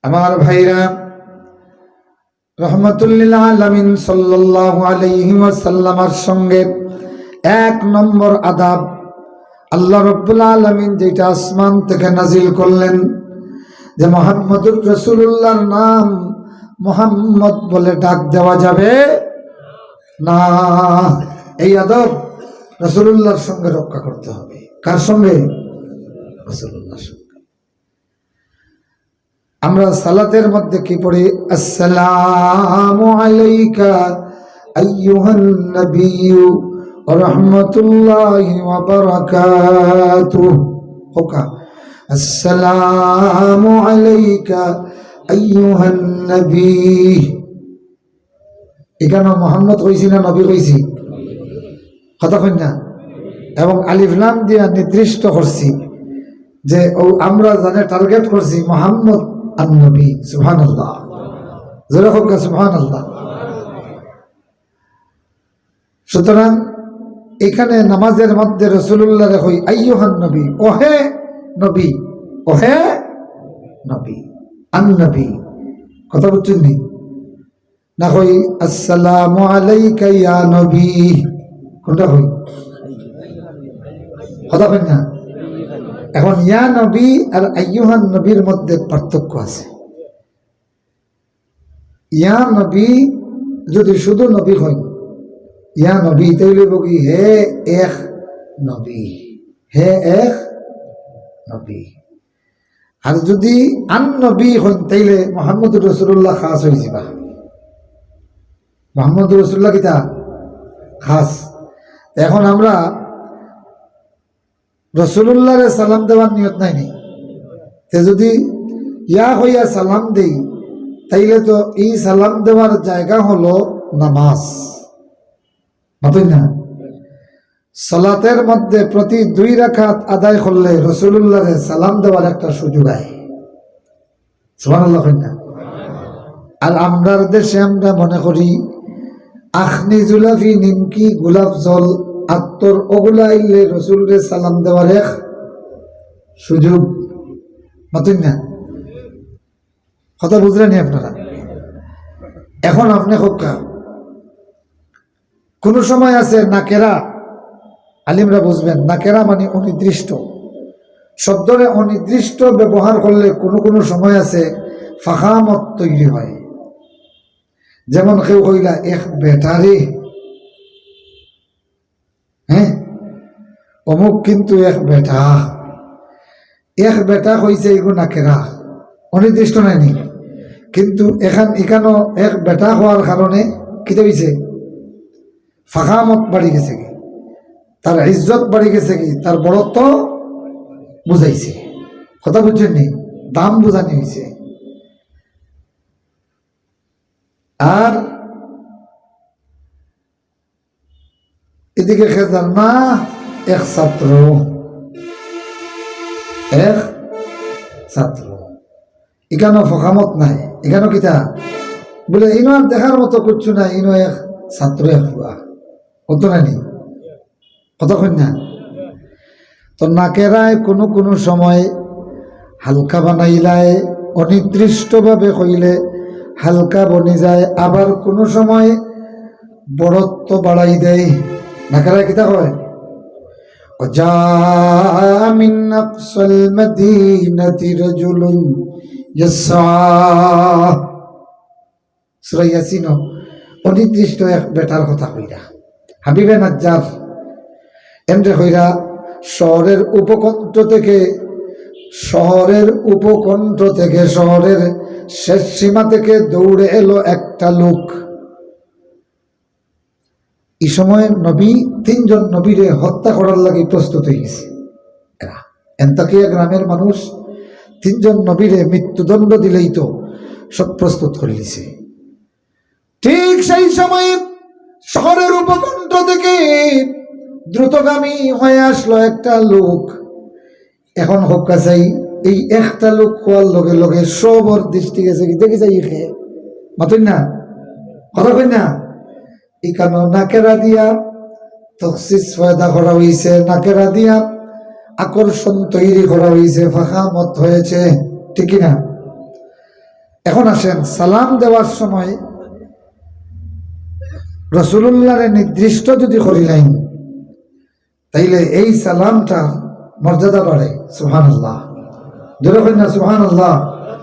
আমার ভাইরা, রহমাতুল্লিল আলামিন সাল্লাল্লাহু আলাইহি ওয়াসাল্লামের সঙ্গে এক নম্বর আদাব আল্লাহ রাব্বুল আলামিন যেটা আসমান থেকে নাজিল করলেন যে মুহাম্মদুর রাসূলুল্লাহর নাম মুহাম্মদ বলে ডাক দেওয়া যাবে না। এই আদব রাসূলুল্লাহর সঙ্গে রক্ষা করতে হবে। কার সঙ্গে? রাসূলুল্লাহর সঙ্গে। আমরা সালাতের মধ্যে কি পড়ি? আসসালামু আলাইকা আইয়ুহান নবিয়্যু ওয়া রাহমাতুল্লাহি ওয়া বারাকাতুহু। হোকা আসসালামু আলাইকা আইয়ুহান নবী। এখানে মুহাম্মদ কইছি না নবী কইছি? কথা কই না? এবং আলিফ লাম দিয়া নির্দিষ্ট করছি যে আমরা জানে টার্গেট করছি মুহাম্মদ আর নবী। সুবহানাল্লাহ, জোরে হোক সুবহানাল্লাহ। সুতরাং এখানে নামাজের মধ্যে রাসূলুল্লাহ রে কই আইয়ুহান নবী, ওহে নবী, ওহে নবী, আন নবী। কথা বুঝছেন নি? না কই আসসালামু আলাইকা ইয়া নবী, কোনটা কই? কথা কই না? এখন ইয়া নবী আর আইয়ুহান নবীর মধ্যে পার্থক্য আছে। ইয়া নবী যদি শুধু নবী হয়, ইয়া নবী তাইলে বকি হে এক নবী, হে এক নবী। আর যদি আন নবী হন তাইলে মুহাম্মদুর রাসূলুল্লাহ খাস হয়ে যাবা। মুহাম্মদুর রাসূলুল্লাহ কিতা খাস। এখন আমরা রাসূলুল্লাহরে সালাম দেওয়ার নিয়ত নাই নি, তে যদি ইয়া হইয়া সালাম দেই তাইলে তো এই সালাম দেওয়ার জায়গা হলো নামাজ। বুঝলেন না? সালাতের মধ্যে প্রতি 2 রাকাত আদায় করলে রাসূলুল্লাহরে সালাম দেওয়ার একটা সুযোগ হয়। সুবহানাল্লাহ কইনা? আর আমরার দেশে আমরা মনে করি আখনি জুলাফি নিমকি গোলাপ জল আত্তর ওগুলা আইলে রসুলের সালাম দেওয়ার এক সুযোগ। বুঝলেন না? কথা বুঝলেন আপনারা? এখন আপনি হোকা কোন সময় আছে নাকেরা, আলিমরা বুঝবেন নাকেরা মানে অনির্দিষ্ট শব্দরে অনির্দিষ্ট ব্যবহার করলে কোনো সময় আছে ফাখামত তৈরি হয়। যেমন কেউ কইলা এক বেটারে, হ্যাঁ অমুক কিন্তু এক বেটা হয়েছে, এগো নাকেরা অনির্দিষ্ট নাইনি, কিন্তু এখানেও এক বেটা হওয়ার কারণে কিতা হয়েছে? ফাখামত বাড়ি গেছে কি, তার ইজ্জত বাড়ি গেছে কি, তার বড়ত্ব বুঝাইছে। কথা বুঝছেন নি? দাম বুঝানি হয়েছে। আর এদিকে খেজাল না এক ছাত্র এখানেও ফখামত নাই, এখানেও কিতা বলে ইনো আর দেখার মতো করছো না, ইনো এক ছাত্র এক ফুয়া কত নানি। কতক্ষণ না? তো নাকেরায় কোনো সময় হালকা বানাইলায়, অনির্দিষ্টভাবে কইলে হালকা বনি যায়, আবার কোনো সময় বড়ত্ব বাড়াই দেয়। নাকেরায় কিতা হয়? মিন আকসাল মাদিনাতি রাজুলুন ইয়াসআ। সূরা ইয়াসিন অনির্দিষ্ট এক বেটার কথা কইরা হাবিবে নাজ্জার এমরে কইরা শহরের উপকণ্ঠ থেকে শহরের শেষ সীমা থেকে দৌড়ে এলো একটা লোক। এই সময় নবী 3 জন নবীরে হত্যা করার লাগে প্রস্তুত হয়ে গেছে। এন্তাকিয়া গ্রামের মানুষ 3 জন নবীরে মৃত্যুদণ্ড দিলেই তো সব প্রস্তুত করে দিছে। ঠিক সেই সময় শহরের উপকণ্ঠ থেকে দ্রুতগামী হয়ে আসলো একটা লোক। এখন হোক্কা চাই এই একটা লোক হওয়ার লগে লগে সবর দৃষ্টি গেছে কি দেখি যাই খেয়ে মাতুন না। কথা কই না? এখানে নাকেরা দিয়া তখসিস পয়দা করা হয়েছে, নাকেরা দিয়া আকর্ষণ তৈরি করা হয়েছে, ফাখামত হয়েছে, ঠিক না? এখন আসেন সালাম দেওয়ার সময় রাসূলুল্লাহর নির্দিষ্ট যদি করিলেন তাইলে এই সালামটা মর্যাদা বাড়ে। সুবহানাল্লাহ, জোরে কইনা সুবহানাল্লাহ।